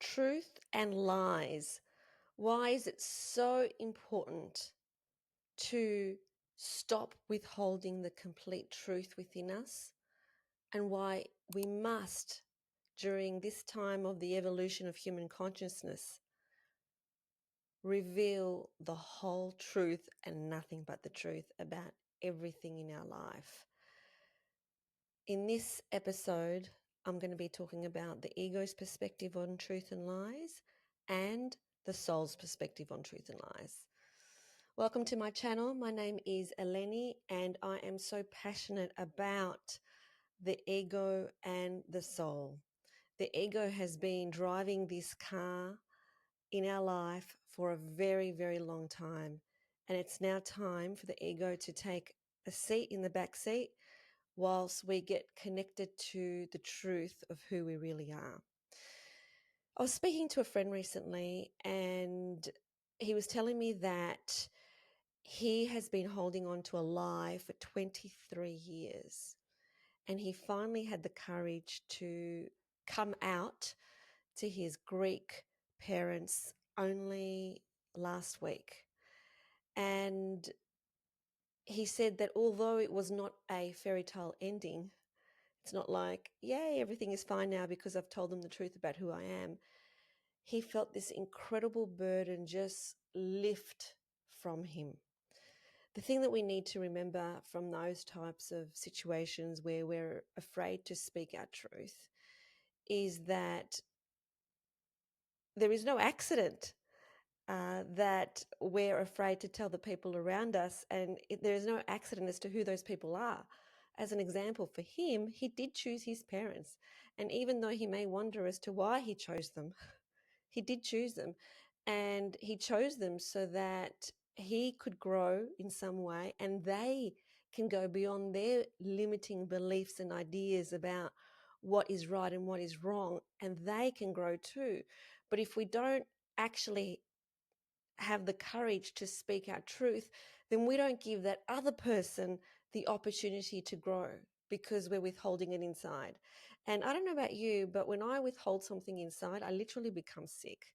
Truth and lies. Why is it so important to stop withholding the complete truth within us? And why we must, during this time of the evolution of human consciousness, reveal the whole truth and nothing but the truth about everything in our life. In this episode, I'm going to be talking about the ego's perspective on truth and lies and the soul's perspective on truth and lies. Welcome to my channel. My name is Eleni and I am so passionate about the ego and the soul. The ego has been driving this car in our life for a very, very long time. And it's now time for the ego to take a seat in the back seat whilst we get connected to the truth of who we really are. I was speaking to a friend recently and he was telling me that he has been holding on to a lie for 23 years. And he finally had the courage to come out to his Greek parents only last week. And he said that although it was not a fairy tale ending, it's not like, yay, everything is fine now because I've told them the truth about who I am. He felt this incredible burden just lift from him. The thing that we need to remember from those types of situations where we're afraid to speak our truth is that there is no accident that we're afraid to tell the people around us, and there is no accident as to who those people are. As an example, for him, he did choose his parents, and even though he may wonder as to why he chose them, he did choose them, and he chose them so that he could grow in some way and they can go beyond their limiting beliefs and ideas about what is right and what is wrong, and they can grow too. But if we don't actually have the courage to speak our truth, then we don't give that other person the opportunity to grow because we're withholding it inside. And I don't know about you, but when I withhold something inside, I literally become sick.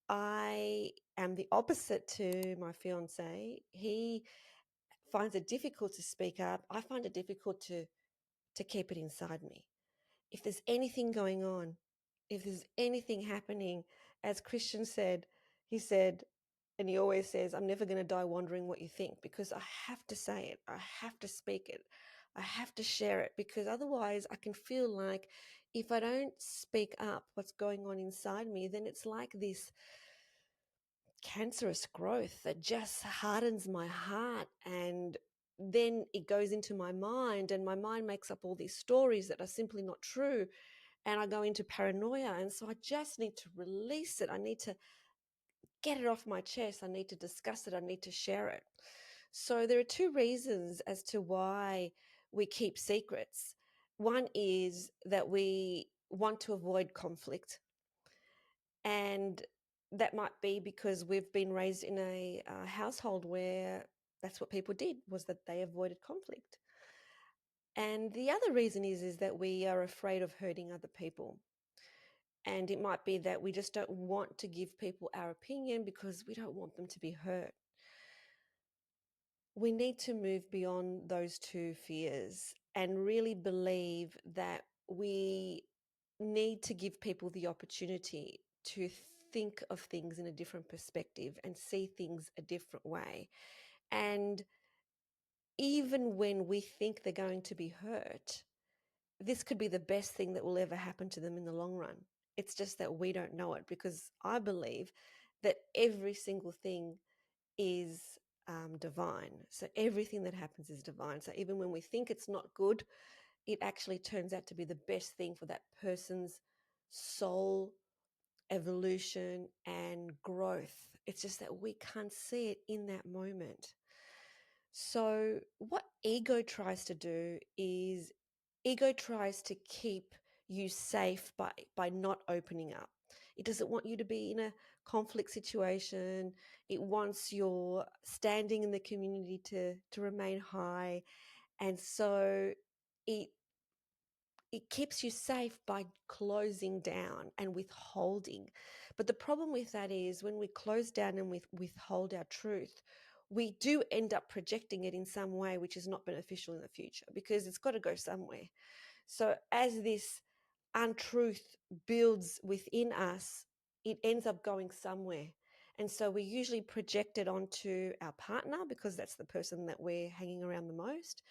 I am the opposite to my fiance. He finds it difficult to speak up. I find it difficult to keep it inside me. If there's anything going on, if there's anything happening, as Christian said, he said, and he always says, I'm never going to die wondering what you think, because I have to say it. I have to speak it. I have to share it, because otherwise I can feel like if I don't speak up what's going on inside me, then it's like this cancerous growth that just hardens my heart, and then it goes into my mind, and my mind makes up all these stories that are simply not true, and I go into paranoia. And so I just need to release it. I need to get it off my chest. I need to discuss it. I need to share it. So there are two reasons as to why we keep secrets. One is that we want to avoid conflict, and that might be because we've been raised in a household where that's what people did, was that they avoided conflict. And the other reason is that we are afraid of hurting other people. And it might be that we just don't want to give people our opinion because we don't want them to be hurt. We need to move beyond those two fears and really believe that we need to give people the opportunity to think of things in a different perspective and see things a different way. And even when we think they're going to be hurt, this could be the best thing that will ever happen to them in the long run. It's just that we don't know it, because I believe that every single thing is divine. So everything that happens is divine. So even when we think it's not good, it actually turns out to be the best thing for that person's soul evolution and growth. It's just that we can't see it in that moment. So what ego tries to do is ego tries to keep you safe by not opening up. It doesn't want you to be in a conflict situation. It wants your standing in the community to remain high. And so it it keeps you safe by closing down and withholding. But the problem with that is when we close down and withhold our truth, we do end up projecting it in some way which is not beneficial in the future, because it's got to go somewhere. So as this untruth builds within us, it ends up going somewhere. And so we usually project it onto our partner, because that's the person that we're hanging around the most.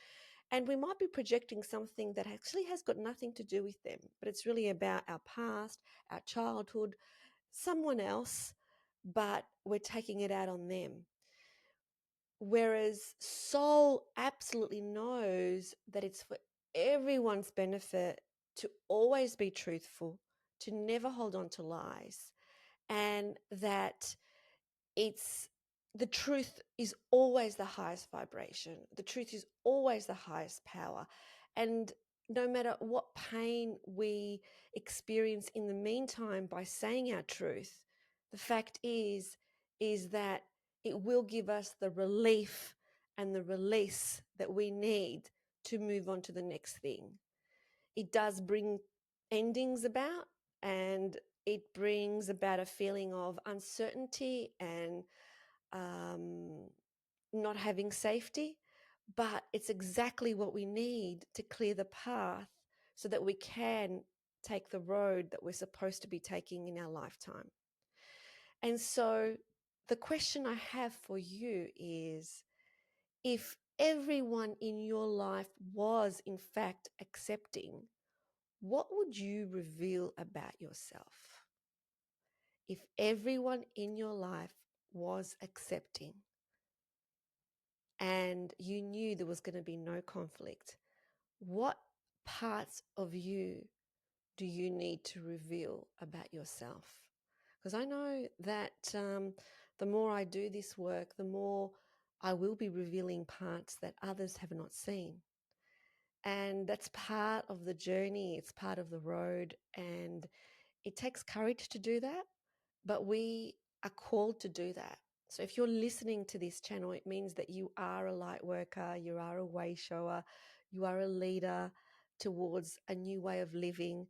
And we might be projecting something that actually has got nothing to do with them, but it's really about our past, our childhood, someone else, but we're taking it out on them. Whereas soul absolutely knows that it's for everyone's benefit to always be truthful, to never hold on to lies, and that it's the truth is always the highest vibration. The truth is always the highest power. And no matter what pain we experience in the meantime by saying our truth, the fact is that it will give us the relief and the release that we need to move on to the next thing. It does bring endings about, and it brings about a feeling of uncertainty and um, not having safety, but it's exactly what we need to clear the path so that we can take the road that we're supposed to be taking in our lifetime. And so the question I have for you is, if everyone in your life was in fact accepting, what would you reveal about yourself? If everyone in your life was accepting and you knew there was going to be no conflict, what parts of you do you need to reveal about yourself? Because I know that the more I do this work, the more I will be revealing parts that others have not seen. And that's part of the journey, it's part of the road, and it takes courage to do that, but we are called to do that. So if you're listening to this channel, it means that you are a light worker, you are a way shower, you are a leader towards a new way of living,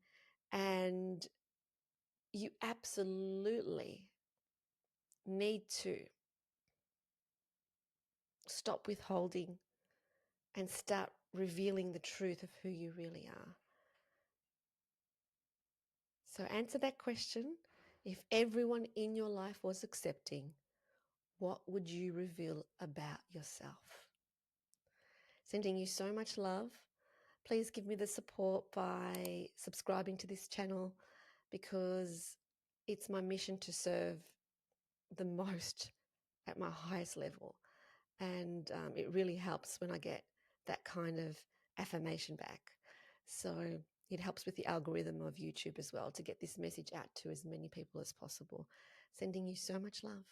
and you absolutely need to stop withholding and start revealing the truth of who you really are. So answer that question. If everyone in your life was accepting, what would you reveal about yourself? Sending you so much love. Please give me the support by subscribing to this channel, because it's my mission to serve the most at my highest level. And it really helps when I get that kind of affirmation back. So it helps with the algorithm of YouTube as well to get this message out to as many people as possible. Sending you so much love.